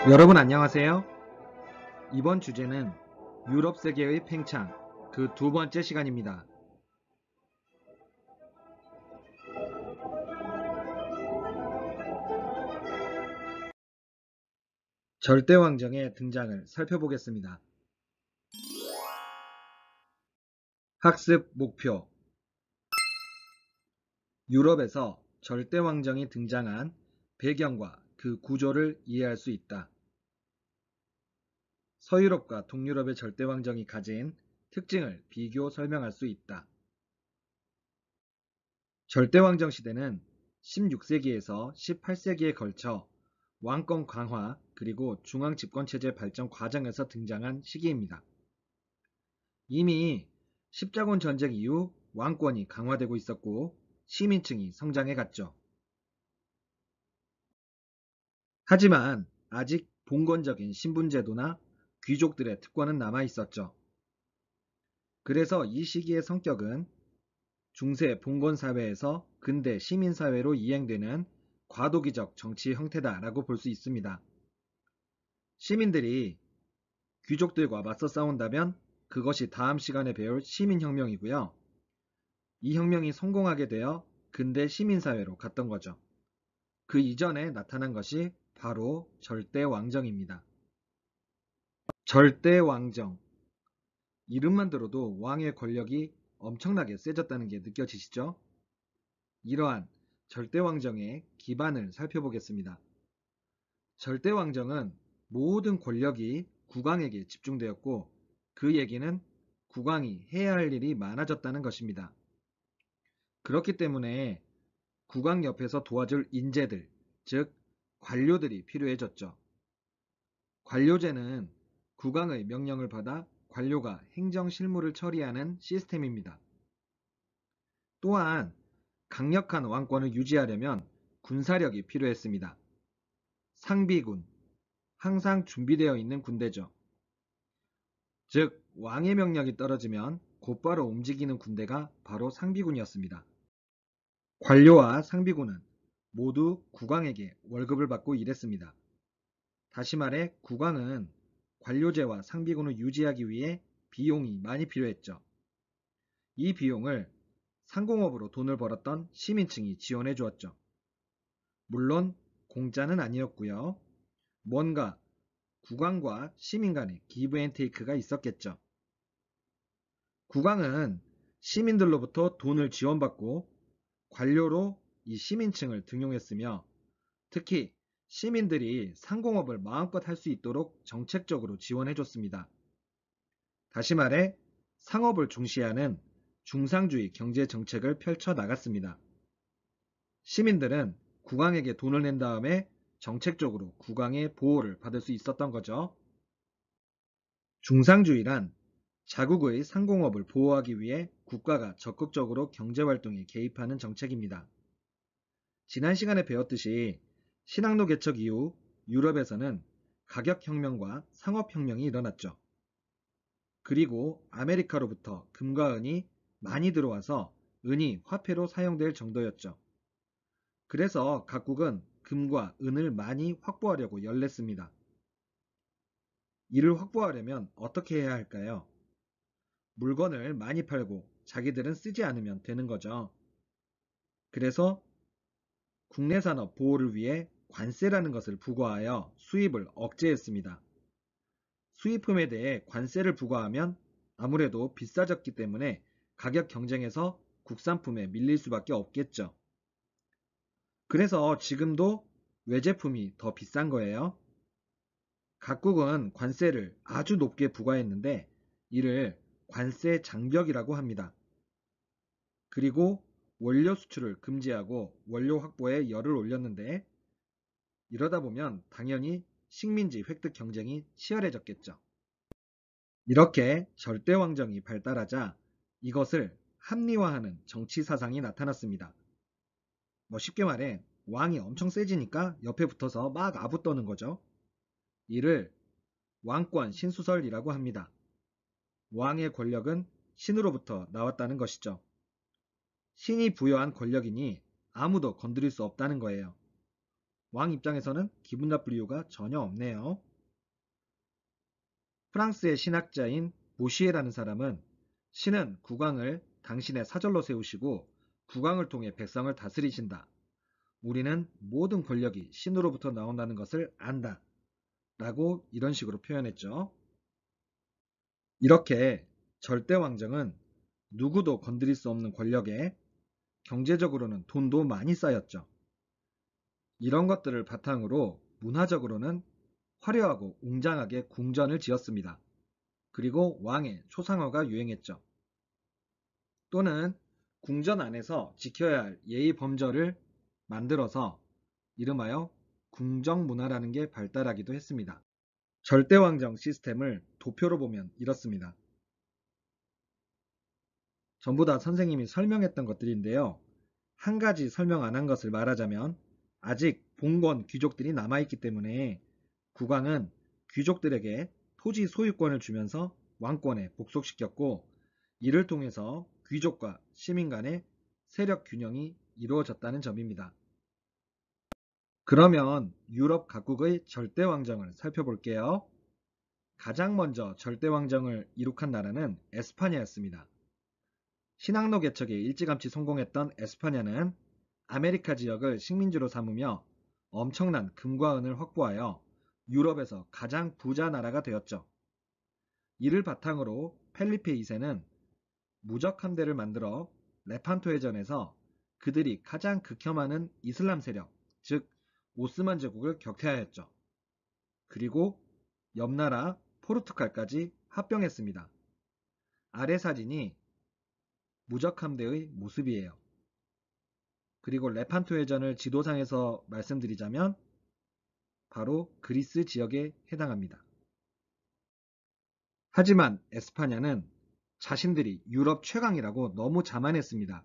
여러분 안녕하세요. 이번 주제는 유럽 세계의 팽창, 그 두 번째 시간입니다. 절대왕정의 등장을 살펴보겠습니다. 학습 목표. 유럽에서 절대왕정이 등장한 배경과 그 구조를 이해할 수 있다. 서유럽과 동유럽의 절대왕정이 가진 특징을 비교 설명할 수 있다. 절대왕정 시대는 16세기에서 18세기에 걸쳐 왕권 강화 그리고 중앙집권체제 발전 과정에서 등장한 시기입니다. 이미 십자군 전쟁 이후 왕권이 강화되고 있었고 시민층이 성장해 갔죠. 하지만 아직 봉건적인 신분제도나 귀족들의 특권은 남아 있었죠. 그래서 이 시기의 성격은 중세 봉건사회에서 근대 시민사회로 이행되는 과도기적 정치 형태다라고 볼 수 있습니다. 시민들이 귀족들과 맞서 싸운다면 그것이 다음 시간에 배울 시민혁명이고요. 이 혁명이 성공하게 되어 근대 시민사회로 갔던 거죠. 그 이전에 나타난 것이 바로 절대왕정입니다. 절대왕정. 이름만 들어도 왕의 권력이 엄청나게 세졌다는 게 느껴지시죠? 이러한 절대왕정의 기반을 살펴보겠습니다. 절대왕정은 모든 권력이 국왕에게 집중되었고 그 얘기는 국왕이 해야 할 일이 많아졌다는 것입니다. 그렇기 때문에 국왕 옆에서 도와줄 인재들, 즉 관료들이 필요해졌죠. 관료제는 국왕의 명령을 받아 관료가 행정 실무를 처리하는 시스템입니다. 또한 강력한 왕권을 유지하려면 군사력이 필요했습니다. 상비군, 항상 준비되어 있는 군대죠. 즉 왕의 명령이 떨어지면 곧바로 움직이는 군대가 바로 상비군이었습니다. 관료와 상비군은 모두 국왕에게 월급을 받고 일했습니다. 다시 말해 국왕은 관료제와 상비군을 유지하기 위해 비용이 많이 필요했죠. 이 비용을 상공업으로 돈을 벌었던 시민층이 지원해 주었죠. 물론 공짜는 아니었고요. 뭔가 국왕과 시민 간의 기브앤테이크가 있었겠죠. 국왕은 시민들로부터 돈을 지원받고 관료로 이 시민층을 등용했으며 특히 시민들이 상공업을 마음껏 할 수 있도록 정책적으로 지원해줬습니다. 다시 말해 상업을 중시하는 중상주의 경제 정책을 펼쳐 나갔습니다. 시민들은 국왕에게 돈을 낸 다음에 정책적으로 국왕의 보호를 받을 수 있었던 거죠. 중상주의란 자국의 상공업을 보호하기 위해 국가가 적극적으로 경제활동에 개입하는 정책입니다. 지난 시간에 배웠듯이 신항로 개척 이후 유럽에서는 가격혁명과 상업혁명이 일어났죠. 그리고 아메리카로부터 금과 은이 많이 들어와서 은이 화폐로 사용될 정도였죠. 그래서 각국은 금과 은을 많이 확보하려고 열냈습니다. 이를 확보하려면 어떻게 해야 할까요? 물건을 많이 팔고 자기들은 쓰지 않으면 되는 거죠. 그래서 국내 산업 보호를 위해 관세라는 것을 부과하여 수입을 억제했습니다. 수입품에 대해 관세를 부과하면 아무래도 비싸졌기 때문에 가격 경쟁에서 국산품에 밀릴 수밖에 없겠죠. 그래서 지금도 외제품이 더 비싼 거예요. 각국은 관세를 아주 높게 부과했는데 이를 관세 장벽이라고 합니다. 그리고 원료 수출을 금지하고 원료 확보에 열을 올렸는데 이러다 보면 당연히 식민지 획득 경쟁이 치열해졌겠죠. 이렇게 절대왕정이 발달하자 이것을 합리화하는 정치 사상이 나타났습니다. 쉽게 말해 왕이 엄청 세지니까 옆에 붙어서 막 아부떠는 거죠. 이를 왕권 신수설이라고 합니다. 왕의 권력은 신으로부터 나왔다는 것이죠. 신이 부여한 권력이니 아무도 건드릴 수 없다는 거예요. 왕 입장에서는 기분 나쁠 이유가 전혀 없네요. 프랑스의 신학자인 보시에라는 사람은 신은 국왕을 당신의 사절로 세우시고 국왕을 통해 백성을 다스리신다. 우리는 모든 권력이 신으로부터 나온다는 것을 안다. 라고 이런 식으로 표현했죠. 이렇게 절대 왕정은 누구도 건드릴 수 없는 권력에 경제적으로는 돈도 많이 쌓였죠. 이런 것들을 바탕으로 문화적으로는 화려하고 웅장하게 궁전을 지었습니다. 그리고 왕의 초상화가 유행했죠. 또는 궁전 안에서 지켜야 할 예의 범절을 만들어서 이름하여 궁정문화라는 게 발달하기도 했습니다. 절대왕정 시스템을 도표로 보면 이렇습니다. 전부 다 선생님이 설명했던 것들인데요. 한 가지 설명 안 한 것을 말하자면 아직 봉건 귀족들이 남아있기 때문에 국왕은 귀족들에게 토지 소유권을 주면서 왕권에 복속시켰고 이를 통해서 귀족과 시민 간의 세력 균형이 이루어졌다는 점입니다. 그러면 유럽 각국의 절대왕정을 살펴볼게요. 가장 먼저 절대왕정을 이룩한 나라는 에스파냐였습니다. 신항로 개척에 일찌감치 성공했던 에스파냐는 아메리카 지역을 식민지로 삼으며 엄청난 금과 은을 확보하여 유럽에서 가장 부자 나라가 되었죠. 이를 바탕으로 펠리페 2세는 무적 함대를 만들어 레판토 해전에서 그들이 가장 극혐하는 이슬람 세력, 즉 오스만 제국을 격퇴하였죠. 그리고 옆나라 포르투갈까지 합병했습니다. 아래 사진이 무적 함대의 모습이에요. 그리고 레판토 해전을 지도상에서 말씀드리자면 바로 그리스 지역에 해당합니다. 하지만 에스파냐는 자신들이 유럽 최강이라고 너무 자만했습니다.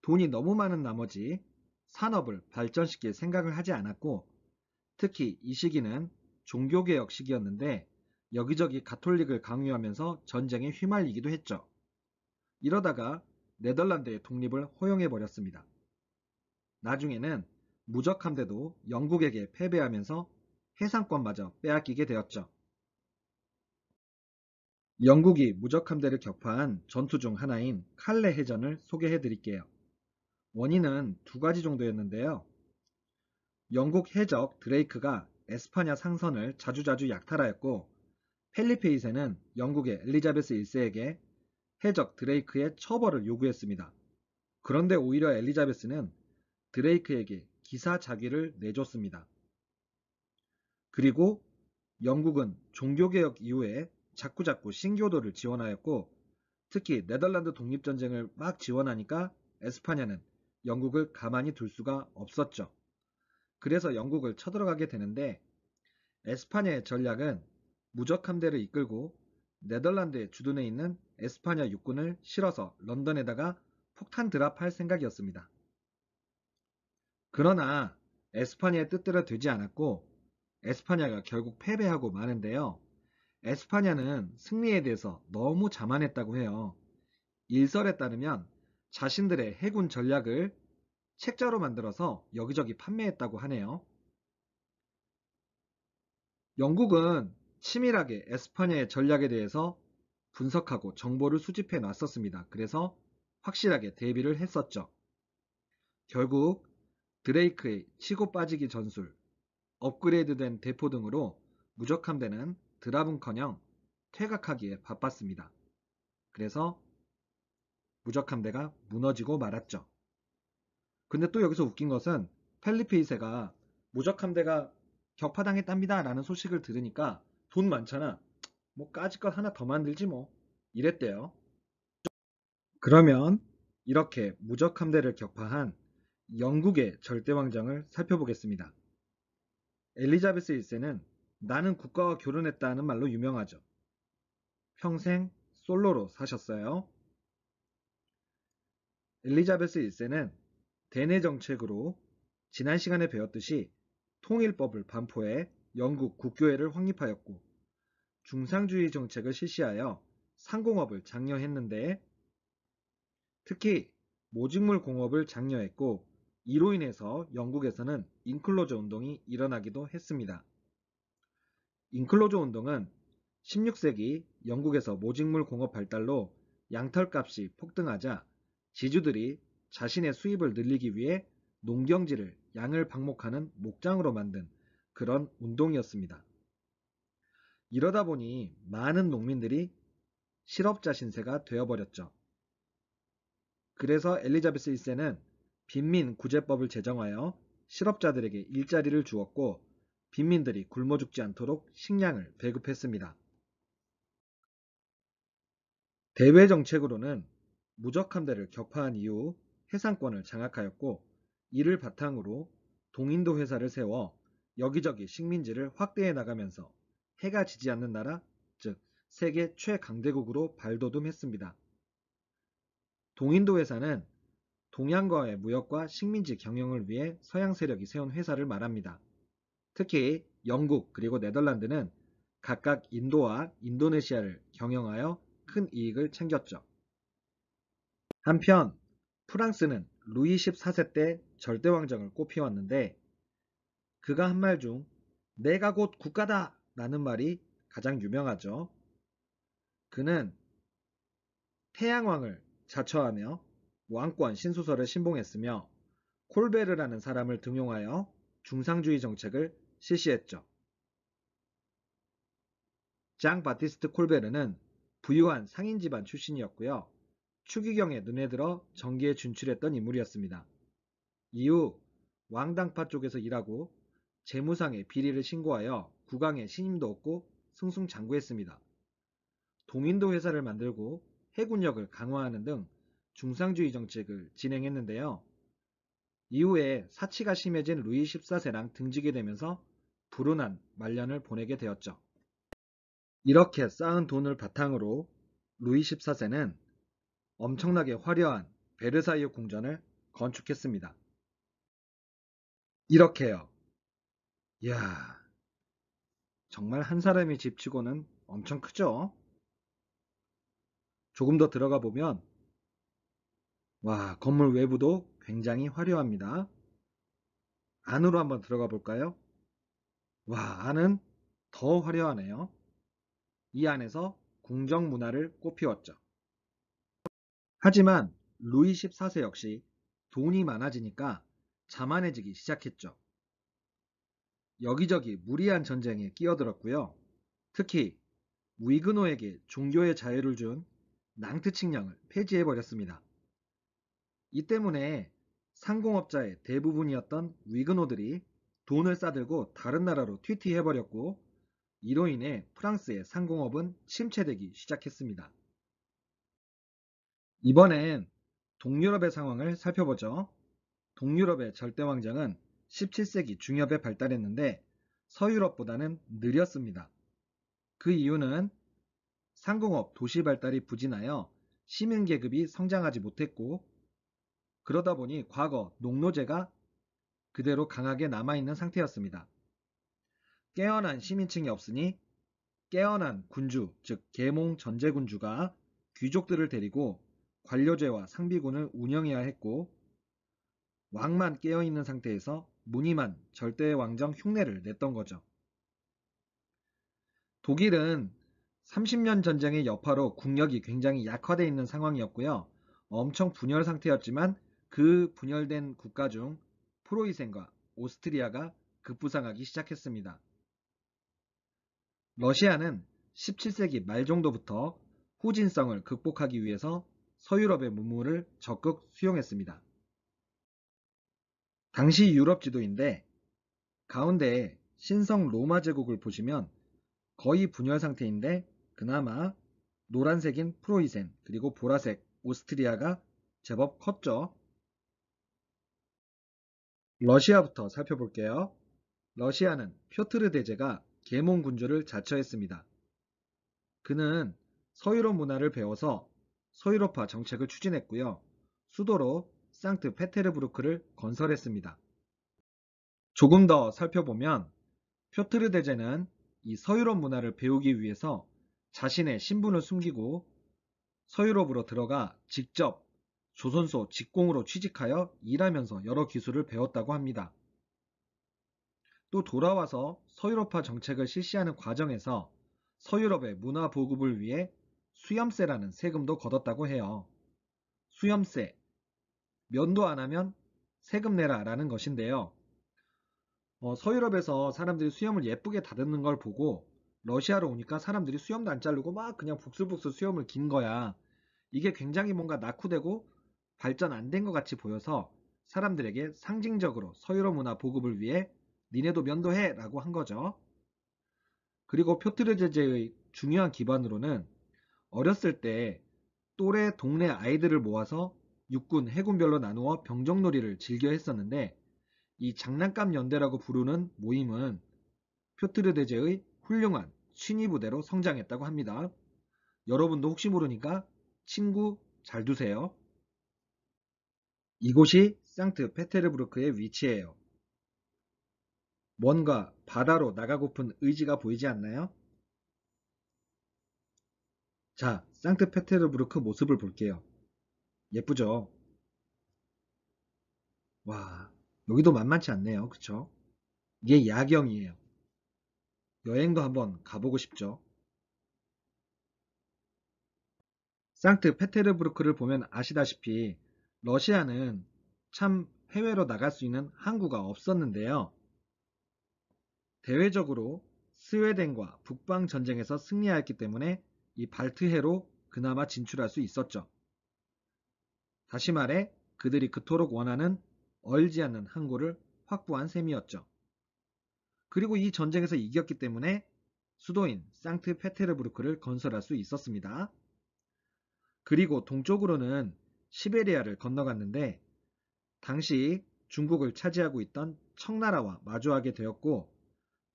돈이 너무 많은 나머지 산업을 발전시킬 생각을 하지 않았고 특히 이 시기는 종교개혁 시기였는데 여기저기 가톨릭을 강요하면서 전쟁에 휘말리기도 했죠. 이러다가 네덜란드의 독립을 허용해버렸습니다. 나중에는 무적함대도 영국에게 패배하면서 해상권마저 빼앗기게 되었죠. 영국이 무적함대를 격파한 전투 중 하나인 칼레 해전을 소개해 드릴게요. 원인은 두 가지 정도였는데요. 영국 해적 드레이크가 에스파냐 상선을 자주자주 약탈하였고 펠리페 2세는 영국의 엘리자베스 1세에게 해적 드레이크의 처벌을 요구했습니다. 그런데 오히려 엘리자베스는 드레이크에게 기사 자귀를 내줬습니다. 그리고 영국은 종교개혁 이후에 자꾸자꾸 신교도를 지원하였고 특히 네덜란드 독립전쟁을 막 지원하니까 에스파냐는 영국을 가만히 둘 수가 없었죠. 그래서 영국을 쳐들어가게 되는데 에스파냐의 전략은 무적 함대를 이끌고 네덜란드의 주둔해 있는 에스파냐 육군을 실어서 런던에다가 폭탄 드랍할 생각이었습니다. 그러나 에스파냐의 뜻대로 되지 않았고 에스파냐가 결국 패배하고 마는데요. 에스파냐는 승리에 대해서 너무 자만했다고 해요. 일설에 따르면 자신들의 해군 전략을 책자로 만들어서 여기저기 판매했다고 하네요. 영국은 치밀하게 에스파냐의 전략에 대해서 분석하고 정보를 수집해 놨었습니다. 그래서 확실하게 대비를 했었죠. 결국 드레이크의 치고 빠지기 전술, 업그레이드된 대포 등으로 무적함대는 드랍은커녕 퇴각하기에 바빴습니다. 그래서 무적함대가 무너지고 말았죠. 근데 또 여기서 웃긴 것은 펠리페 2세가 무적함대가 격파당했답니다 라는 소식을 들으니까 돈 많잖아. 뭐 까짓것 하나 더 만들지 뭐 이랬대요. 그러면 이렇게 무적함대를 격파한 영국의 절대왕정을 살펴보겠습니다. 엘리자베스 1세는 나는 국가와 결혼했다는 말로 유명하죠. 평생 솔로로 사셨어요. 엘리자베스 1세는 대내 정책으로 지난 시간에 배웠듯이 통일법을 반포해 영국 국교회를 확립하였고 중상주의 정책을 실시하여 상공업을 장려했는데 특히 모직물 공업을 장려했고 이로 인해서 영국에서는 인클로저 운동이 일어나기도 했습니다. 인클로저 운동은 16세기 영국에서 모직물 공업 발달로 양털값이 폭등하자 지주들이 자신의 수입을 늘리기 위해 농경지를 양을 방목하는 목장으로 만든 그런 운동이었습니다. 이러다 보니 많은 농민들이 실업자 신세가 되어버렸죠. 그래서 엘리자베스 1세는 빈민 구제법을 제정하여 실업자들에게 일자리를 주었고 빈민들이 굶어 죽지 않도록 식량을 배급했습니다. 대외 정책으로는 무적 함대를 격파한 이후 해상권을 장악하였고 이를 바탕으로 동인도 회사를 세워 여기저기 식민지를 확대해 나가면서 해가 지지 않는 나라, 즉 세계 최강대국으로 발돋움했습니다. 동인도 회사는 동양과의 무역과 식민지 경영을 위해 서양 세력이 세운 회사를 말합니다. 특히 영국 그리고 네덜란드는 각각 인도와 인도네시아를 경영하여 큰 이익을 챙겼죠. 한편 프랑스는 루이 14세 때 절대왕정을 꽃피웠는데 그가 한 말 중 내가 곧 국가다 라는 말이 가장 유명하죠. 그는 태양왕을 자처하며 왕권 신수설을 신봉했으며 콜베르라는 사람을 등용하여 중상주의 정책을 실시했죠. 장 바티스트 콜베르는 부유한 상인 집안 출신이었고요. 추기경에 눈에 들어 정계에 진출했던 인물이었습니다. 이후 왕당파 쪽에서 일하고 재무상의 비리를 신고하여 국왕의 신임도 얻고 승승장구했습니다. 동인도 회사를 만들고 해군력을 강화하는 등 중상주의 정책을 진행했는데요. 이후에 사치가 심해진 루이 14세랑 등지게 되면서 불운한 말년을 보내게 되었죠. 이렇게 쌓은 돈을 바탕으로 루이 14세는 엄청나게 화려한 베르사유 궁전을 건축했습니다. 이렇게요. 이야, 정말 한 사람의 집치고는 엄청 크죠? 조금 더 들어가 보면 와, 건물 외부도 굉장히 화려합니다. 안으로 한번 들어가 볼까요? 와, 안은 더 화려하네요. 이 안에서 궁정 문화를 꽃피웠죠. 하지만 루이 14세 역시 돈이 많아지니까 자만해지기 시작했죠. 여기저기 무리한 전쟁에 끼어들었고요. 특히 위그노에게 종교의 자유를 준 낭트 칙령을 폐지해버렸습니다. 이 때문에 상공업자의 대부분이었던 위그노들이 돈을 싸들고 다른 나라로 튀튀해버렸고 이로 인해 프랑스의 상공업은 침체되기 시작했습니다. 이번엔 동유럽의 상황을 살펴보죠. 동유럽의 절대왕정은 17세기 중엽에 발달했는데 서유럽보다는 느렸습니다. 그 이유는 상공업 도시 발달이 부진하여 시민계급이 성장하지 못했고 그러다 보니 과거 농노제가 그대로 강하게 남아있는 상태였습니다. 깨어난 시민층이 없으니 깨어난 군주, 즉 계몽 전제군주가 귀족들을 데리고 관료제와 상비군을 운영해야 했고 왕만 깨어있는 상태에서 무늬만 절대왕정 흉내를 냈던 거죠. 독일은 30년 전쟁의 여파로 국력이 굉장히 약화되어 있는 상황이었고요. 엄청 분열 상태였지만 그 분열된 국가 중 프로이센과 오스트리아가 급부상하기 시작했습니다. 러시아는 17세기 말 정도부터 후진성을 극복하기 위해서 서유럽의 문물을 적극 수용했습니다. 당시 유럽 지도인데 가운데 신성 로마 제국을 보시면 거의 분열 상태인데 그나마 노란색인 프로이센 그리고 보라색 오스트리아가 제법 컸죠. 러시아부터 살펴볼게요. 러시아는 표트르 대제가 계몽 군주를 자처했습니다. 그는 서유럽 문화를 배워서 서유럽화 정책을 추진했고요. 수도로 상트페테르부르크를 건설했습니다. 조금 더 살펴보면 표트르 대제는 이 서유럽 문화를 배우기 위해서 자신의 신분을 숨기고 서유럽으로 들어가 직접 조선소 직공으로 취직하여 일하면서 여러 기술을 배웠다고 합니다. 또 돌아와서 서유럽화 정책을 실시하는 과정에서 서유럽의 문화 보급을 위해 수염세라는 세금도 걷었다고 해요. 수염세, 면도 안 하면 세금 내라 라는 것인데요. 서유럽에서 사람들이 수염을 예쁘게 다듬는 걸 보고 러시아로 오니까 사람들이 수염도 안 자르고 막 그냥 북슬북슬 수염을 긴 거야. 이게 굉장히 뭔가 낙후되고 발전 안 된 것 같이 보여서 사람들에게 상징적으로 서유럽 문화 보급을 위해 니네도 면도해 라고 한 거죠. 그리고 표트르 제제의 중요한 기반으로는 어렸을 때 또래 동네 아이들을 모아서 육군, 해군별로 나누어 병정놀이를 즐겨 했었는데 이 장난감 연대라고 부르는 모임은 표트르 대제의 훌륭한 친위 부대로 성장했다고 합니다. 여러분도 혹시 모르니까 친구 잘 두세요. 이곳이 상트페테르부르크의 위치예요. 뭔가 바다로 나가고픈 의지가 보이지 않나요? 자, 상트페테르부르크 모습을 볼게요. 예쁘죠? 와, 여기도 만만치 않네요. 그쵸? 이게 야경이에요. 여행도 한번 가보고 싶죠? 상트페테르부르크를 보면 아시다시피 러시아는 참 해외로 나갈 수 있는 항구가 없었는데요. 대외적으로 스웨덴과 북방 전쟁에서 승리하였기 때문에 이 발트해로 그나마 진출할 수 있었죠. 다시 말해 그들이 그토록 원하는 얼지 않는 항구를 확보한 셈이었죠. 그리고 이 전쟁에서 이겼기 때문에 수도인 상트페테르부르크를 건설할 수 있었습니다. 그리고 동쪽으로는 시베리아를 건너갔는데 당시 중국을 차지하고 있던 청나라와 마주하게 되었고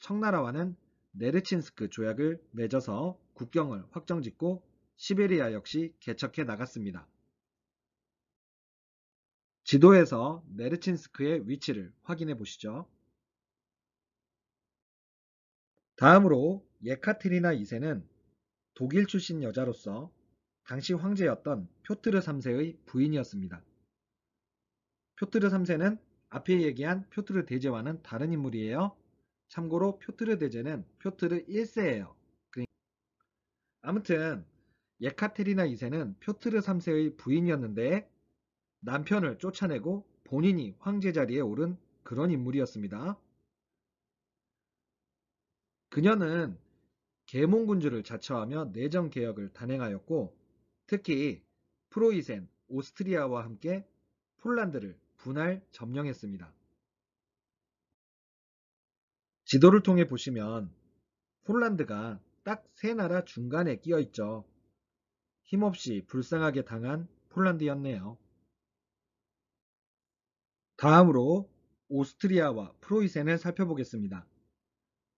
청나라와는 네르친스크 조약을 맺어서 국경을 확정짓고 시베리아 역시 개척해 나갔습니다. 지도에서 네르친스크의 위치를 확인해 보시죠. 다음으로 예카테리나 2세는 독일 출신 여자로서 당시 황제였던 표트르 3세의 부인이었습니다. 표트르 3세는 앞에 얘기한 표트르 대제와는 다른 인물이에요. 참고로 표트르 대제는 표트르 1세예요. 아무튼 예카테리나 2세는 표트르 3세의 부인이었는데 남편을 쫓아내고 본인이 황제 자리에 오른 그런 인물이었습니다. 그녀는 계몽군주를 자처하며 내정개혁을 단행하였고 특히 프로이센, 오스트리아와 함께 폴란드를 분할 점령했습니다. 지도를 통해 보시면 폴란드가 딱 세 나라 중간에 끼어 있죠. 힘없이 불쌍하게 당한 폴란드였네요. 다음으로 오스트리아와 프로이센을 살펴보겠습니다.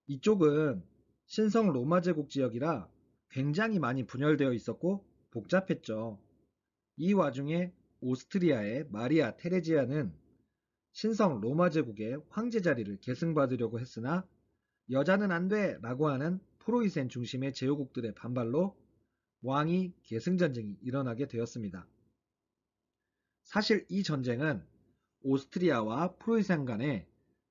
이쪽은 신성 로마 제국 지역이라 굉장히 많이 분열되어 있었고 복잡했죠. 이 와중에 오스트리아의 마리아 테레지아는 신성 로마 제국의 황제 자리를 계승받으려고 했으나 여자는 안 돼! 라고 하는 프로이센 중심의 제후국들의 반발로 왕위 계승 전쟁이 일어나게 되었습니다. 사실 이 전쟁은 오스트리아와 프로이센 간의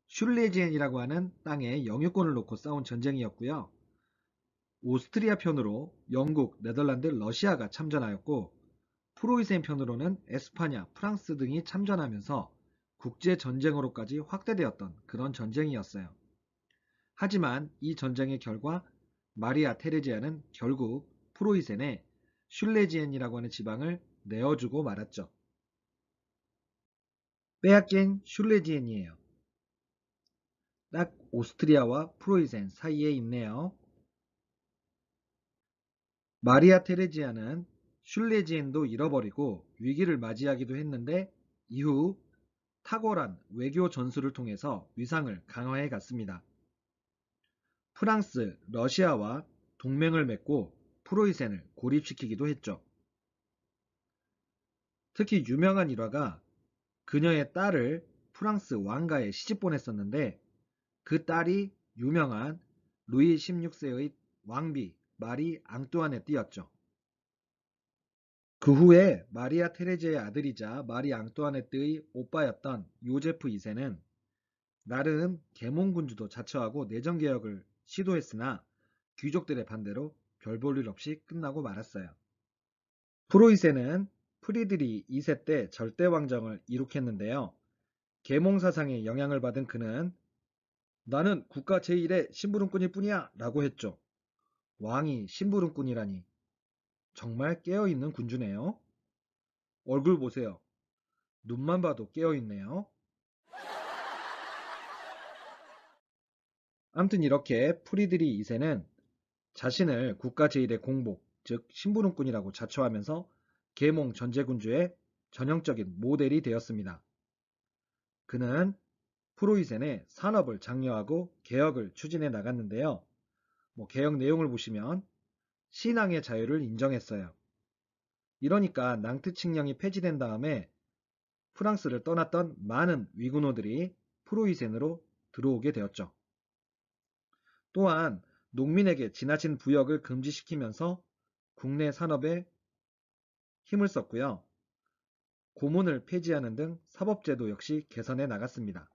슐레지엔이라고 하는 땅에 영유권을 놓고 싸운 전쟁이었고요. 오스트리아 편으로 영국, 네덜란드, 러시아가 참전하였고 프로이센 편으로는 에스파냐, 프랑스 등이 참전하면서 국제전쟁으로까지 확대되었던 그런 전쟁이었어요. 하지만 이 전쟁의 결과 마리아 테레지아는 결국 프로이센에 슐레지엔이라고 하는 지방을 내어주고 말았죠. 빼앗긴 슐레지엔이에요. 딱 오스트리아와 프로이센 사이에 있네요. 마리아 테레지아는 슐레지엔도 잃어버리고 위기를 맞이하기도 했는데 이후 탁월한 외교 전술을 통해서 위상을 강화해 갔습니다. 프랑스, 러시아와 동맹을 맺고 프로이센을 고립시키기도 했죠. 특히 유명한 일화가 그녀의 딸을 프랑스 왕가에 시집 보냈었는데 그 딸이 유명한 루이 16세의 왕비 마리 앙뚜아네띠였죠. 그 후에 마리아 테레지의 아들이자 마리 앙뚜아네트의 오빠였던 요제프 2세는 나름 계몽군주도 자처하고 내정개혁을 시도했으나 귀족들의 반대로 별 볼 일 없이 끝나고 말았어요. 프로이센은 프리드리 2세 때 절대왕정을 이룩했는데요. 계몽 사상에 영향을 받은 그는 나는 국가 제1의 심부름꾼일 뿐이야 라고 했죠. 왕이 심부름꾼이라니 정말 깨어있는 군주네요. 얼굴 보세요. 눈만 봐도 깨어있네요. 암튼 이렇게 프리드리 2세는 자신을 국가 제1의 공복, 즉 심부름꾼이라고 자처하면서 계몽 전제군주의 전형적인 모델이 되었습니다. 그는 프로이센의 산업을 장려하고 개혁을 추진해 나갔는데요. 개혁 내용을 보시면 신앙의 자유를 인정했어요. 이러니까 낭트 칙령이 폐지된 다음에 프랑스를 떠났던 많은 위군노들이 프로이센으로 들어오게 되었죠. 또한 농민에게 지나친 부역을 금지시키면서 국내 산업에 힘을 썼고요. 고문을 폐지하는 등 사법제도 역시 개선해 나갔습니다.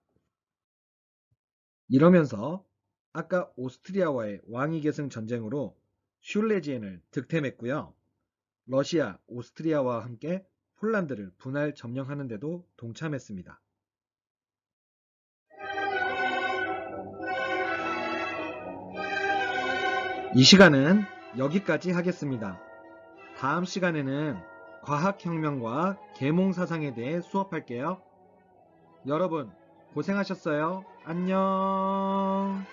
이러면서 아까 오스트리아와의 왕위계승 전쟁으로 슐레지엔을 득템했고요. 러시아, 오스트리아와 함께 폴란드를 분할 점령하는 데도 동참했습니다. 이 시간은 여기까지 하겠습니다. 다음 시간에는 과학혁명과 계몽사상에 대해 수업할게요. 여러분 고생하셨어요. 안녕.